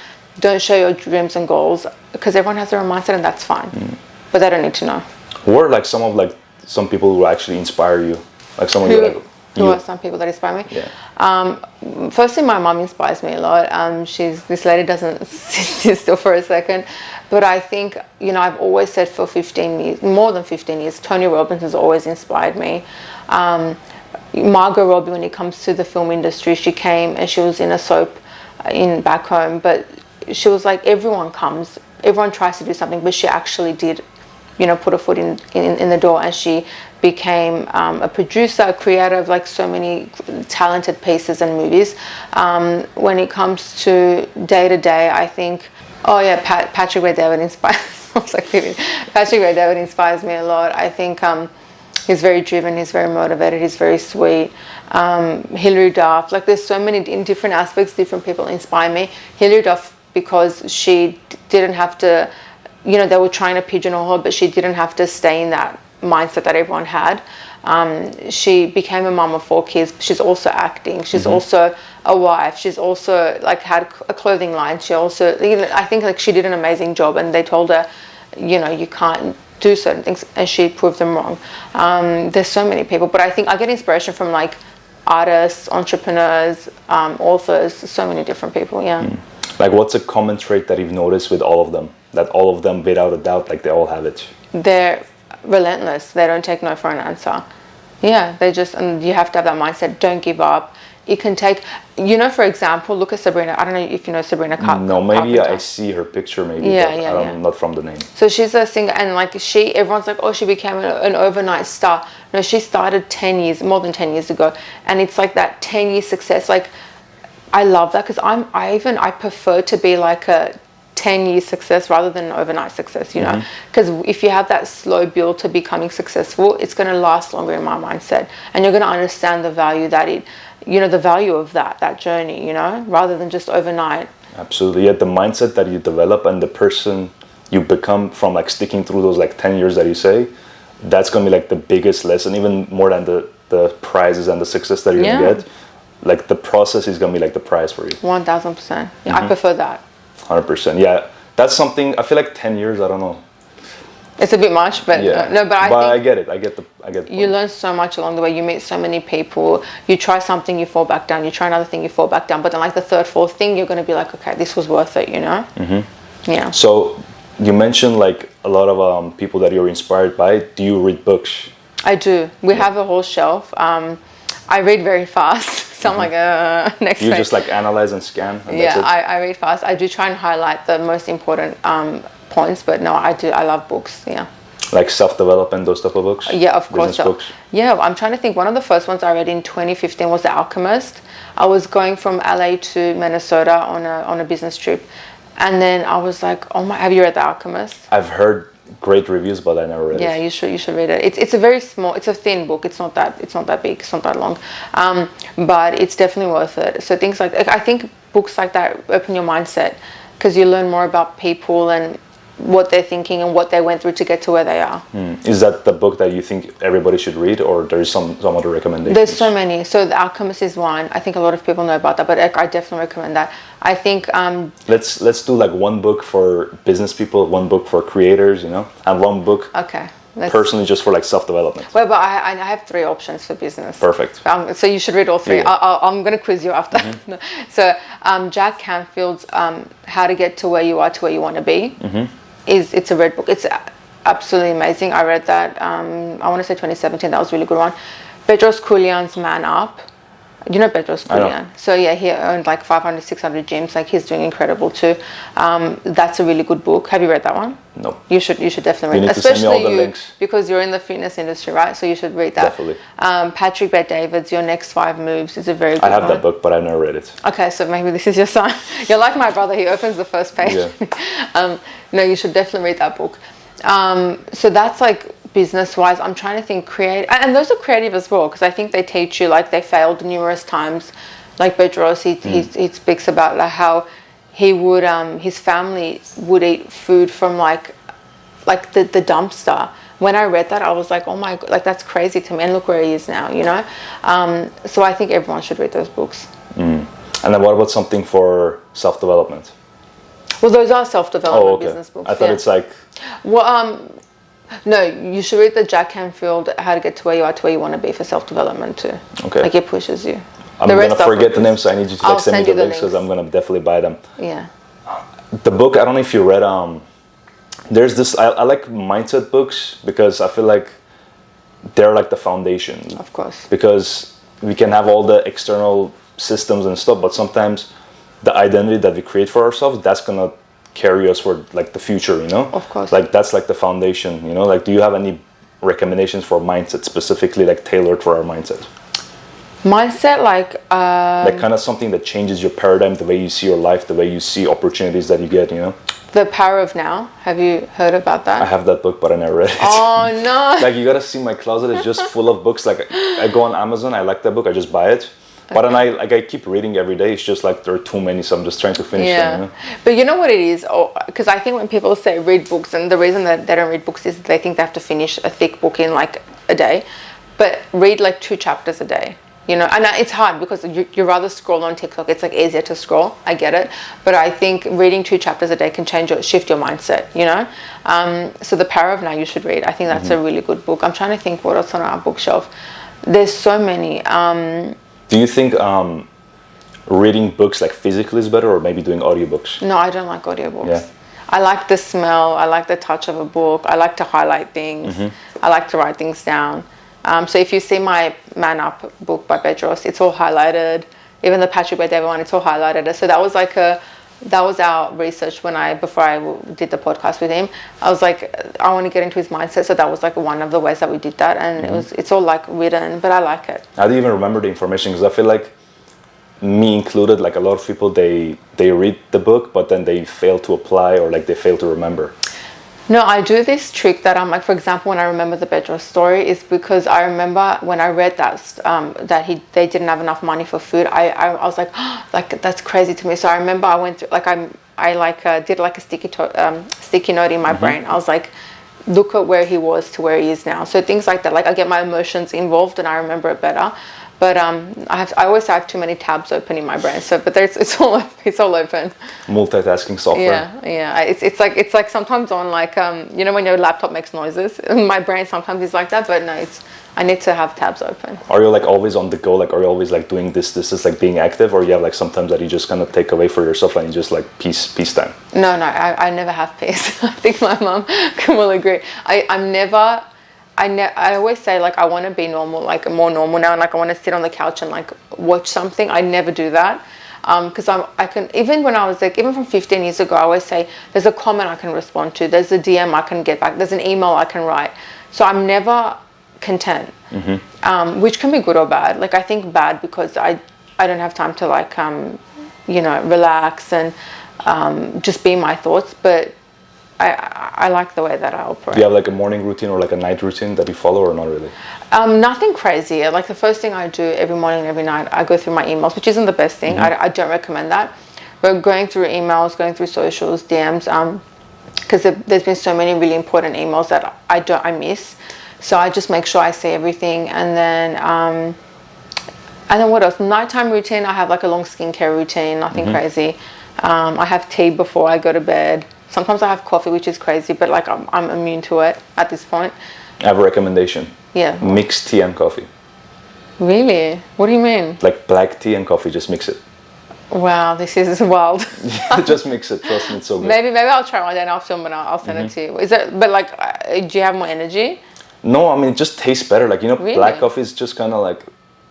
Don't share your dreams and goals, because everyone has their own mindset, and that's fine. But they don't need to know. Who are like some people who actually inspire you? Like someone you're like... Who are some people that inspire me? Yeah. Firstly, my mom inspires me a lot. This lady doesn't sit still for a second, but I think, you know, I've always said for 15 years, more than 15 years, Tony Robbins has always inspired me. Margot Robbie, when it comes to the film industry, she came and she was in a soap back home, but she was like, everyone tries to do something, but she actually did put her foot in the door, and she became a producer, a creator of like so many talented pieces and movies. When it comes to day to day, I think, Patrick Ray-David inspires. I was like, Patrick Ray-David inspires me a lot. I think he's very driven, he's very motivated, he's very sweet. Hilary Duff, like there's so many in different aspects, different people inspire me. Hilary Duff, because she didn't have to, they were trying to pigeonhole her, but she didn't have to stay in that mindset that everyone had. She became a mom of 4 kids. She's also acting. She's also a wife. She's also like had a clothing line. She also, I think like she did an amazing job, and they told her, you can't do certain things, and she proved them wrong. There's so many people, but I think I get inspiration from like artists, entrepreneurs, authors, so many different people. Like, what's a common trait that you've noticed with all of them, that all of them, without a doubt, like they all have it? They're relentless. They don't take no for an answer. They just, and you have to have that mindset. Don't give up. It can take, for example, look at Sabrina. I don't know if you know Sabrina Carpenter. No, maybe I see her picture, maybe. Not from the name. So she's a singer, and like everyone's like, oh, she became an overnight star. No, she started more than 10 years ago, and it's like that 10-year success. Like, I love that, because I prefer to be like a 10-year success rather than an overnight success, because if you have that slow build to becoming successful, it's going to last longer in my mindset, and you're going to understand the value that the value of that journey, rather than just overnight. Absolutely. The mindset that you develop and the person you become from like sticking through those like 10 years that you say, that's going to be like the biggest lesson, even more than the prizes and the success that you're going to get. Like the process is going to be like the prize for you. 1000%. I prefer that. 100%. Yeah, that's something. I feel like 10 years. I don't know. It's a bit much, but I get it. I get the point. You learn so much along the way. You meet so many people. You try something, you fall back down. You try another thing, you fall back down. But then, like the third, fourth thing, you're going to be like, okay, this was worth it. Yeah. So you mentioned like a lot of people that you're inspired by. Do you read books? I do. We have a whole shelf. I read very fast. So I'm like, next You page. just like analyze and scan? And that's it? I read fast. I do try and highlight the most important points, but no, I do. I love books, Like self-development, those type of books? Yeah, of course. Business books? Yeah, I'm trying to think. One of the first ones I read in 2015 was The Alchemist. I was going from LA to Minnesota on a business trip, and then I was like, oh my, have you read The Alchemist? I've heard great reviews, but I never read it. Yeah, you should read it. It's a very small, it's a thin book. It's not that big. It's not that long, but it's definitely worth it. So things like I think books like that open your mindset, because you learn more about people and what they're thinking and what they went through to get to where they are. Is that the book that you think everybody should read, or there's some other recommendations? There's so many. So The Alchemist is one. I think a lot of people know about that, but I definitely recommend that. I think let's do like one book for business people, one book for creators, and one book personally just for like self-development. Well, but I have 3 options for business. Perfect. So you should read all 3. Yeah. I'm going to quiz you after. So Jack Canfield's How to Get to Where You Are to Where You Want to Be. It's a red book. It's absolutely amazing. I read that, I want to say 2017. That was a really good one. Bedros Koulian's Man Up. You know Bedros Koulian? So yeah, he owned like 500, 600 gyms. Like he's doing incredible too. That's a really good book. Have you read that one? No. You should definitely read it. Especially send me all the links. Because you're in the fitness industry, right? So you should read that. Definitely. Patrick Bet-David's Your Next 5 Moves is a very good one. I have that book, but I've never read it. Okay, so maybe this is your sign. You're like my brother. He opens the first page. Yeah. No, you should definitely read that book. So that's like business-wise. I'm trying to think creative, and those are creative as well, because I think they teach you, like they failed numerous times. Like Bedros, he speaks about like how he would his family would eat food from like the dumpster. When I read that, I was like, oh my god, like that's crazy to me, and look where he is now, so I think everyone should read those books. And then what about something for self-development? Well, those are self-development business books. I thought it's like... Well, no, you should read the Jack Canfield How to Get to Where You Are to Where You Want to Be for self-development too. Okay. Like it pushes you. I'm going to forget the names, so I need you to like, send me the links, because I'm going to definitely buy them. Yeah. The book, I don't know if you read, there's this, I like mindset books, because I feel like they're like the foundation. Of course. Because we can have all the external systems and stuff, but sometimes the identity that we create for ourselves, that's going to carry us for like the future, you know? Of course. Like that's like the foundation, you know? Like do you have any recommendations for mindset specifically like tailored for our mindset? Mindset, like kind of something that changes your paradigm, the way you see your life, the way you see opportunities that you get, you know? The Power of Now. Have you heard about that? I have that book, but I never read it. Oh no! Like you gotta see my closet is just full of books. Like I go on Amazon, I like that book, I just buy it. But then I keep reading every day. It's just like there are too many, so I'm just trying to finish them. You know? But you know what it is? Because I think when people say read books, and the reason that they don't read books is they think they have to finish a thick book in like a day. But read like 2 chapters a day. You know, and it's hard because you rather scroll on TikTok. It's like easier to scroll. I get it, but I think reading 2 chapters a day can shift your mindset. You know, so The Power of Now you should read. I think that's a really good book. I'm trying to think what else on our bookshelf. There's so many. Do you think reading books like physically is better, or maybe doing audiobooks? No, I don't like audiobooks. Yeah. I like the smell. I like the touch of a book. I like to highlight things. I like to write things down. So if you see my Man Up book by Bedros, it's all highlighted. Even the Patrick Bet one, it's all highlighted. So that was our research before I did the podcast with him. I was like, I want to get into his mindset. So that was like one of the ways that we did that, and it's all like written, but I like it. I don't even remember the information because I feel like me included, like a lot of people, they read the book, but then they fail to apply or like they fail to remember. No, I do this trick that I'm like, for example, when I remember the Bedros story, is because I remember when I read that they didn't have enough money for food. I was like, oh, like that's crazy to me. So I remember I went through, like I did like a sticky note in my brain. I was like, look at where he was to where he is now. So things like that, like I get my emotions involved and I remember it better. But I always have too many tabs open in my brain. So, but it's all open. Multitasking software. Yeah. It's like sometimes on like you know when your laptop makes noises. My brain sometimes is like that, but no, I need to have tabs open. Are you like always on the go? Like are you always like doing this? This is like being active, or you have like sometimes that you just kind of take away for yourself and you just like peace time? No, I never have peace. I think my mom will agree. I always say like I want to be normal, like more normal now, and like I want to sit on the couch and like watch something. I never do that because I can, even when I was like, even from 15 years ago, I always say there's a comment I can respond to, there's a DM I can get back, there's an email I can write. So I'm never content, which can be good or bad. Like I think bad because I don't have time to like you know, relax and just be my thoughts, but I like the way that I operate. Do you have like a morning routine or like a night routine that you follow, or not really? Nothing crazy. Like the first thing I do every morning and every night, I go through my emails, which isn't the best thing. I don't recommend that. But going through emails, going through socials, DMs, because there's been so many really important emails that I miss. So I just make sure I see everything. And then what else? Nighttime routine, I have like a long skincare routine, nothing crazy. I have tea before I go to bed. Sometimes I have coffee, which is crazy, but like I'm immune to it at this point. I have a recommendation. Yeah. Mix tea and coffee. Really? What do you mean? Like black tea and coffee, just mix it. Wow, this is wild. Just mix it. Trust me, it's so good. Maybe I'll try one day and I'll film and I'll send it to you. Is it? But like, do you have more energy? No, I mean it just tastes better. Like, you know, Really? Black coffee is just kind of like,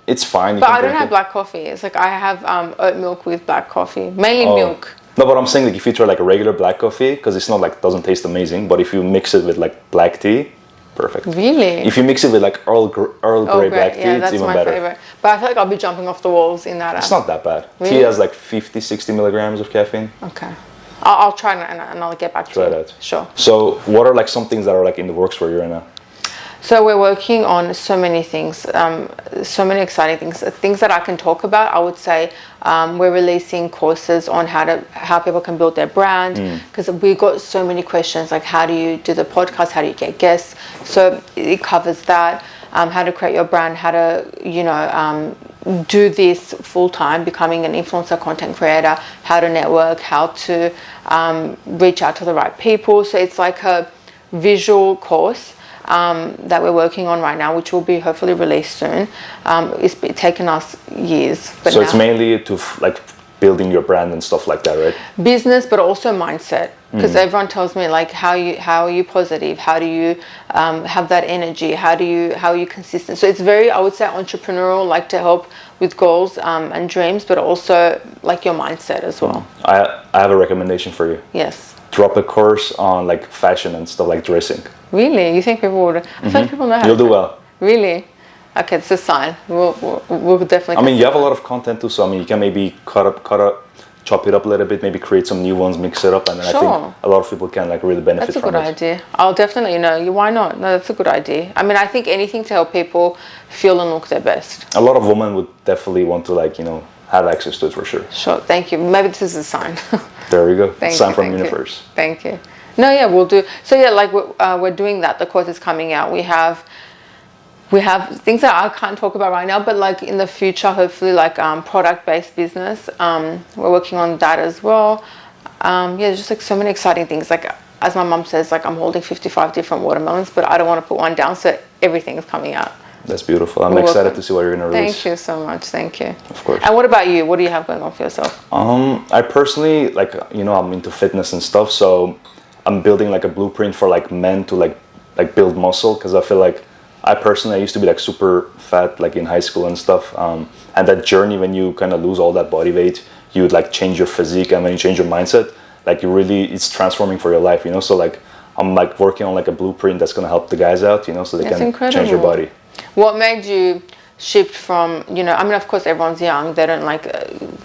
it's fine. But I don't have black coffee. It's like I have oat milk with black coffee, mainly milk. No, but I'm saying like if you try like a regular black coffee, because it's not like doesn't taste amazing, but if you mix it with like black tea, perfect. Really? If you mix it with like Earl Grey black tea, it's even better. Favorite. But I feel like I'll be jumping off the walls in that. It's not that bad. Really? Tea has like 50, 60 milligrams of caffeine. Okay. I'll try and I'll get back to you. Try that. Sure. So what are like some things that are like in the works where you're in now? So we're working on so many things, so many exciting things that I can talk about. I would say we're releasing courses on how people can build their brand, because we got so many questions like how do you do the podcast, how do you get guests? So it covers that, how to create your brand, how to do this full time, becoming an influencer content creator, how to network, how to reach out to the right people. So it's like a visual course that we're working on right now, which will be hopefully released soon. It's taken us years. But so it's mainly to like building your brand and stuff like that, right? Business, but also mindset. Because everyone tells me like, how are you positive? How do you have that energy? How are you consistent? So it's very, I would say, entrepreneurial, like to help with goals and dreams, but also like your mindset as well. I have a recommendation for you. Yes. drop a course on like fashion and stuff, like dressing. Really? You think people would? I feel like people know how You'll do well. Really? Okay, it's a sign. We'll definitely. I mean, you have a lot of content too, so I mean, you can maybe chop it up a little bit, maybe create some new ones, mix it up, and then I think a lot of people can like really benefit from it. That's a good idea. I'll definitely, why not? No, that's a good idea. I mean, I think anything to help people feel and look their best. A lot of women would definitely want to have access to it for sure. Sure, thank you. Maybe this is a sign. There we go. Sign from the universe. Thank you. No, yeah, we'll do. So yeah, like we're doing that. The course is coming out. We have things that I can't talk about right now, but like in the future, hopefully like product-based business. We're working on that as well. There's just like so many exciting things. Like as my mom says, like I'm holding 55 different watermelons, but I don't want to put one down, so everything is coming out. That's beautiful. I'm excited to see what you're going to release. Thank you so much. Thank you. Of course. And what about you? What do you have going on for yourself? I personally, I'm into fitness and stuff, so I'm building like a blueprint for like men to like build muscle, because I feel like I used to be like super fat like in high school and stuff, and that journey when you kind of lose all that body weight, you would like change your physique, and when you change your mindset, like it's transforming for your life, so like I'm like working on like a blueprint that's going to help the guys out, so they can change your body. What made you shift from, I mean, of course everyone's young, they don't like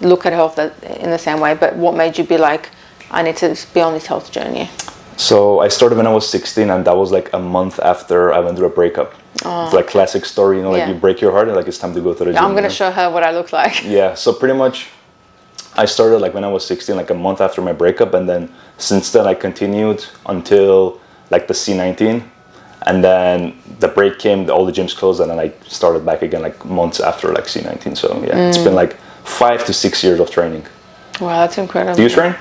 look at health in the same way, but what made you be like, I need to be on this health journey? So I started when I was 16, and that was like a month after I went through a breakup. It's like classic story, you break your heart and like it's time to go to the gym. I'm going to show her what I look like. Yeah, so pretty much I started like when I was 16, like a month after my breakup, and then since then I continued until like the C19, and then the break came, all the gyms closed, and then I started back again like months after like C19. So yeah, it's been like 5 to 6 years of training. Wow, that's incredible. Do you train?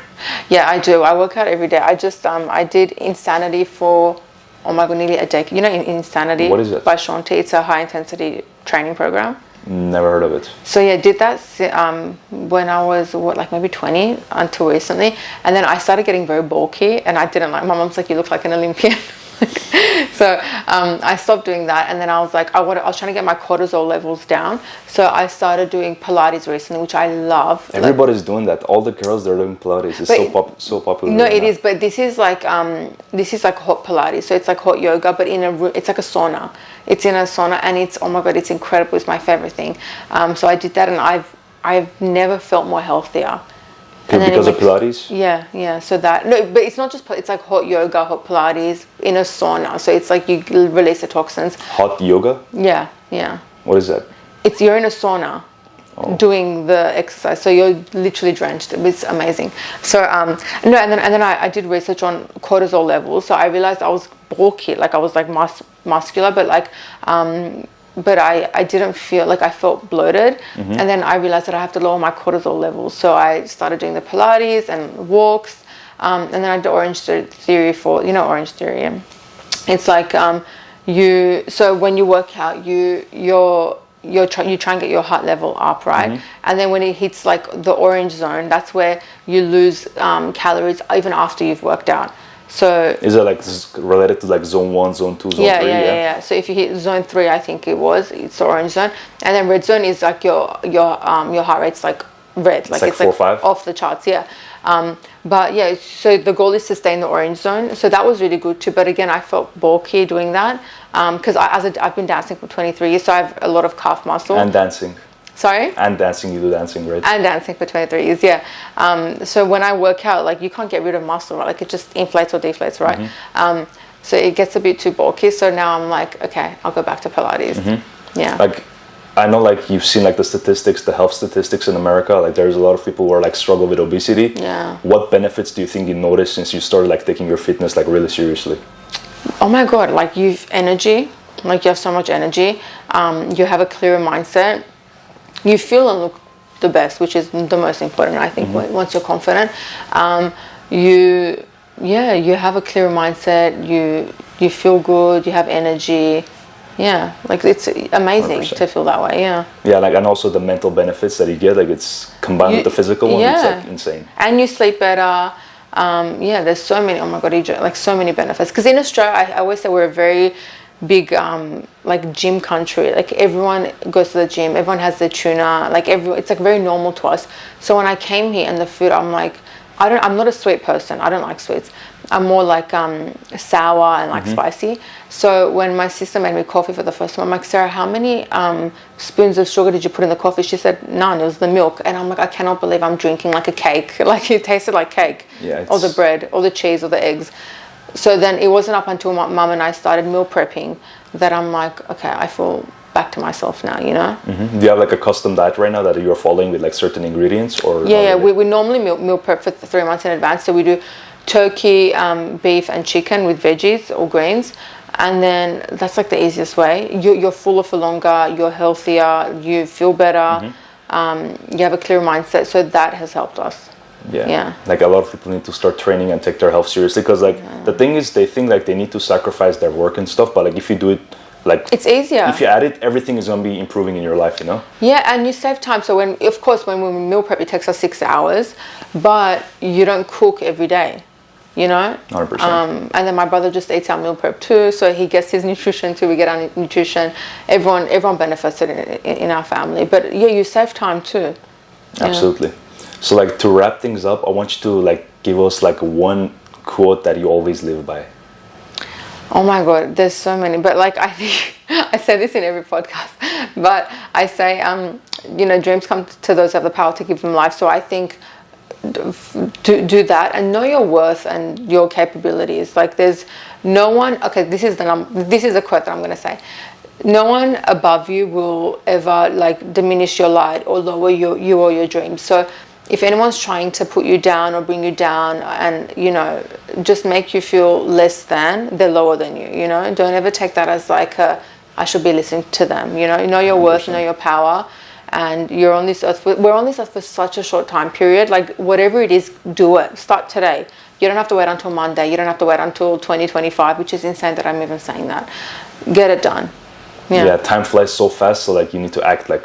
Yeah, I do. I work out every day. I just I did Insanity for nearly a decade. Insanity. What is it? By Shanti. It's a high intensity training program. Never heard of it. So yeah, did that when I was maybe 20 until recently, and then I started getting very bulky, and I didn't like. My mom's like, you look like an Olympian. So I stopped doing that, and then I was like, I was trying to get my cortisol levels down. So I started doing Pilates recently, which I love. Everybody's doing that. All the girls, they're doing Pilates. It's so popular. No, it is, but this is like hot Pilates. So it's like hot yoga, but it's like a sauna. It's in a sauna, and it's, oh my god, it's incredible. It's my favorite thing. So I did that, and I've never felt more healthier. Because of Pilates? Yeah. So but it's not just, it's like hot yoga, hot Pilates in a sauna. So it's like you release the toxins. Hot yoga? Yeah. What is that? You're in a sauna doing the exercise. So you're literally drenched. It's amazing. So, and then I did research on cortisol levels. So I realized I was bulky, like I was like muscular, but like, but I didn't feel like I felt bloated. And then I realized that I have to lower my cortisol levels. So I started doing the Pilates and walks. And then I did Orange Theory for, Orange Theory. It's like so when you work out, you try and get your heart level up, right? And then when it hits like the orange zone, that's where you lose calories even after you've worked out. So is it like related to like zone 1, zone 2, zone 3? Yeah. So if you hit zone 3, I think it's the orange zone, and then red zone is like your heart rate's like red, like it's 4 or like 5? Off the charts, yeah. But yeah, so the goal is to stay in the orange zone. So that was really good too. But again, I felt bulky doing that because I've been dancing for 23 years, so I have a lot of calf muscle. And dancing. Sorry? And dancing, you do dancing, right? And dancing for 23 years, yeah. So when I work out, like you can't get rid of muscle, right? Like it just inflates or deflates, right? So it gets a bit too bulky. So now I'm like, okay, I'll go back to Pilates. Yeah. Like I know like you've seen like the statistics, the health statistics in America, like there's a lot of people who are like struggle with obesity. Yeah. What benefits do you think you noticed since you started like taking your fitness like really seriously? Oh my God, like you've energy, like you have so much energy. You have a clearer mindset. You feel and look the best, which is the most important, I think, once you're confident. You have a clearer mindset, you feel good, you have energy. Yeah, like it's amazing 100%. To feel that way, yeah. Yeah, like, and also the mental benefits that you get, like it's combined with the physical one, it's like insane. And you sleep better. There's so many, oh my God, like so many benefits. Because in Australia, I always say we're a very big like gym country. Like everyone goes to the gym, everyone has the tuna, like it's like very normal to us. So when I came here and the food, I'm like, I'm not a sweet person. I don't like sweets. I'm more like sour and like spicy. So when my sister made me coffee for the first time, I'm like, Sarah, how many spoons of sugar did you put in the coffee? She said none. It was the milk. And I'm like, I cannot believe I'm drinking like a cake. Like it tasted like cake. Yeah, or the bread, or the cheese, or the eggs. So then it wasn't up until my mum and I started meal prepping that I'm like, okay, I feel back to myself now, you know. Do you have like a custom diet right now that you're following with like certain ingredients, or? Yeah, we normally meal prep for 3 months in advance. So we do turkey, beef and chicken with veggies or greens, and then that's like the easiest way. You're fuller for longer, you're healthier, you feel better, you have a clear mindset. So that has helped us. Yeah. Like a lot of people need to start training and take their health seriously, because like the thing is, they think like they need to sacrifice their work and stuff, but like if you do it, like it's easier. If you add it, everything is gonna be improving in your life, you know. Yeah, and you save time. So when we meal prep, it takes us 6 hours, but you don't cook every day, you know. 100%. And then my brother just eats our meal prep too, so he gets his nutrition too. We get our nutrition. Everyone benefits in our family. But yeah, you save time too. Absolutely. So like to wrap things up, I want you to like give us like one quote that you always live by. Oh my God, there's so many. But like I think I say this in every podcast, but I say, you know, dreams come to those who have the power to give them life. So I think do that and know your worth and your capabilities. Like there's no one. Okay, this is a quote that I'm going to say. No one above you will ever like diminish your light or lower you or your dreams. So if anyone's trying to put you down or bring you down and, you know, just make you feel less than, they're lower than you, you know. Don't ever take that as like I should be listening to them, you know your worth, know your power, and you're on this earth. We're on this earth for such a short time period. Like whatever it is, do it. Start today. You don't have to wait until Monday. You don't have to wait until 2025, which is insane that I'm even saying that. Get it done. Yeah, time flies so fast, so like you need to act like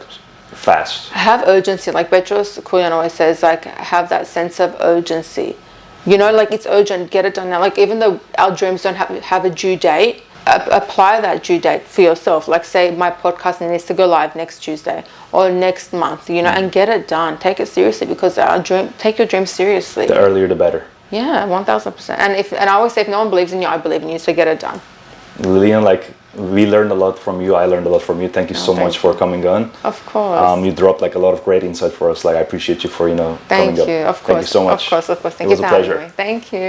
fast. Have urgency, like Petros Kuyan always says, like have that sense of urgency. You know, like it's urgent, get it done now. Like even though our dreams don't have a due date, apply that due date for yourself. Like say my podcast needs to go live next Tuesday or next month, you know, and get it done. Take it seriously, because take your dreams seriously. The earlier the better. Yeah, 1000%. And I always say, if no one believes in you, I believe in you, so get it done. Lilian, like we learned a lot from you. I learned a lot from you. Thank you so much for coming on. Of course. You dropped like a lot of great insight for us. Like I appreciate you for, you know, coming up. Thank you. Of course. Thank you so much. Of course. Thank you for having me. Thank you.